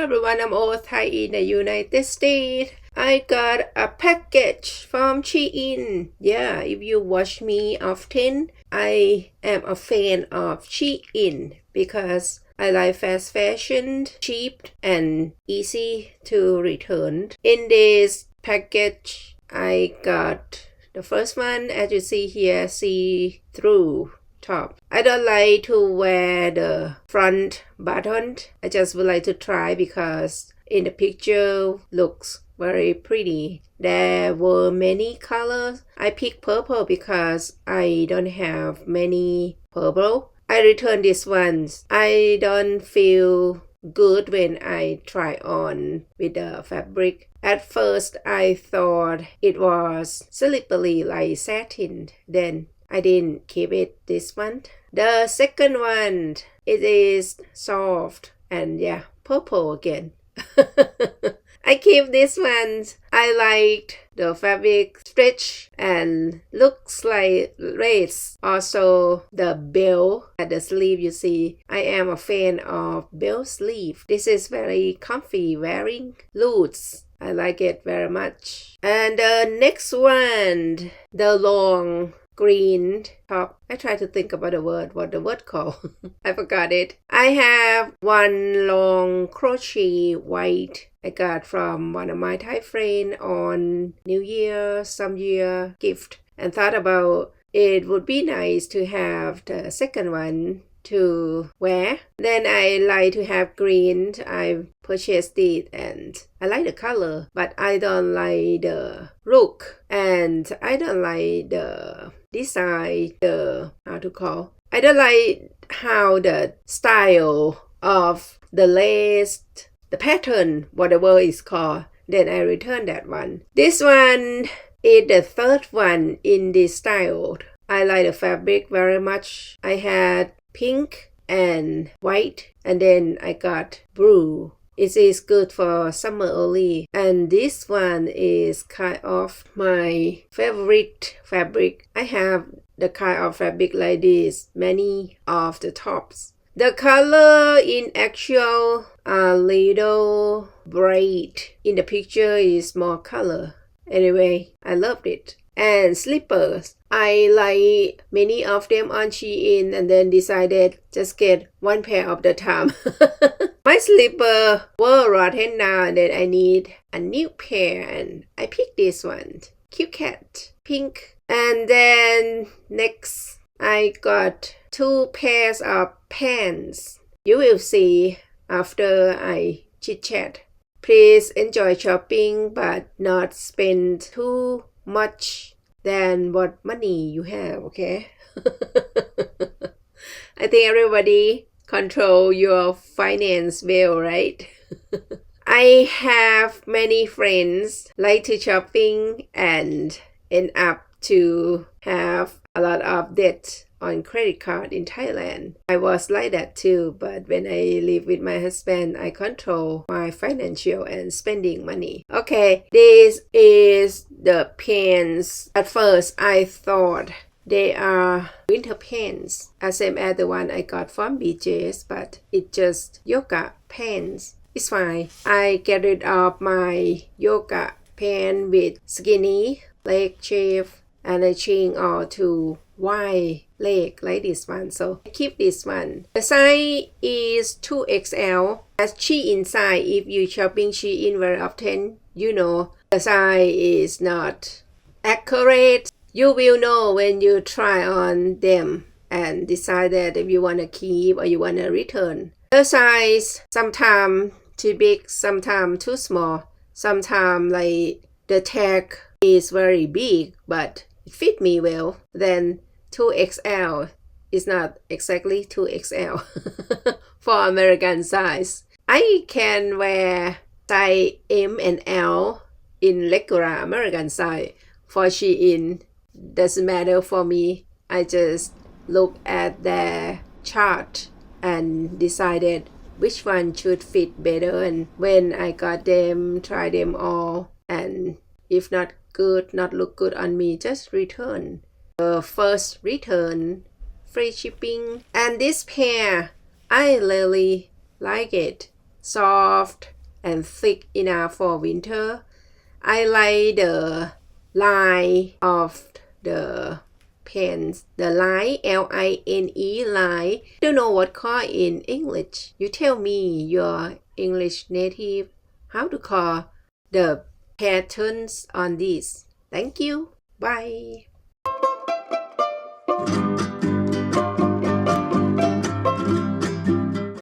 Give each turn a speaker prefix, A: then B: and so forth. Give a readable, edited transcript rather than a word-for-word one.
A: Everyone, I'm all Thai in the United States. I got a package from SHEIN. Yeah, if you watch me often, I am a fan of SHEIN because I like fast fashion, cheap and easy to return. In this package, I got the first one, as you see here, see-through top. I don't like to wear the front button. I just would like to try because in the picture looks very pretty. There were many colors. I picked purple because I don't have many purple. I returned this one. I don't feel good when I try on with the fabric. At first I thought it was slippery like satin. Then I didn't keep it this one. The second one, it is soft and yeah, purple again. I keep this one. I liked the fabric stretch and looks like lace. Also the belt at the sleeve, you see. I am a fan of belt sleeve. This is very comfy wearing loose. I like it very much. And the next one, the long green top. I try to think about what the word called. I forgot it. I have one long crochet white I got from one of my Thai friends on New Year, some year gift, and thought about it would be nice to have the second one to wear. Then I like to have green. I purchased it and I like the color, but I don't like the look and I don't like the design, I don't like how the style of the lace, the pattern, whatever it's called. Then I return that one. This one is the third one in this style. I like the fabric very much. I had pink and white, and then I got blue. It is good for summer only. And this one is kind of my favorite fabric. I have the kind of fabric like this, many of the tops. The color in actual a little bright. In the picture is more color. Anyway, I loved it. And slippers. I like many of them on SHEIN and then decided just get one pair of the time. My slipper were rotten now and then I need a new pair and I picked this one. Cute cat, pink. And then next I got two pairs of pants. You will see after I chit chat. Please enjoy shopping but not spend too much than what money you have, okay? I think everybody control your finance well, right? I have many friends like to shopping and end up to have a lot of debt on credit card in Thailand. I was like that too, but when I live with my husband, I control my financial and spending money. Okay, this is the pants. At first, I thought they are winter pants, same as the one I got from BJ's, but it's just yoga pants. It's fine. I get rid of my yoga pants with skinny leg shape and I change all to wide leg like this one, so I keep this one. The size is 2XL. As SHEIN size, if you shopping SHEIN very often, you know the size is not accurate. You will know when you try on them and decide that if you want to keep or you want to return. The size sometimes too big, sometimes too small, sometimes like the tag is very big but it fit me well. Then 2XL is not exactly 2XL for American size. I can wear size M and L in regular American size. For SHEIN, doesn't matter for me. I just look at their chart and decided which one should fit better, and when I got them, try them all, and if not good, not look good on me, just return. The first return, free shipping. And this pair, I really like it. soft and thick enough for winter. I like the line of the pens, the line, L-I-N-E, line. Don't know what call in English. You tell me, your English native, how to call the patterns on this. Thank you. Bye.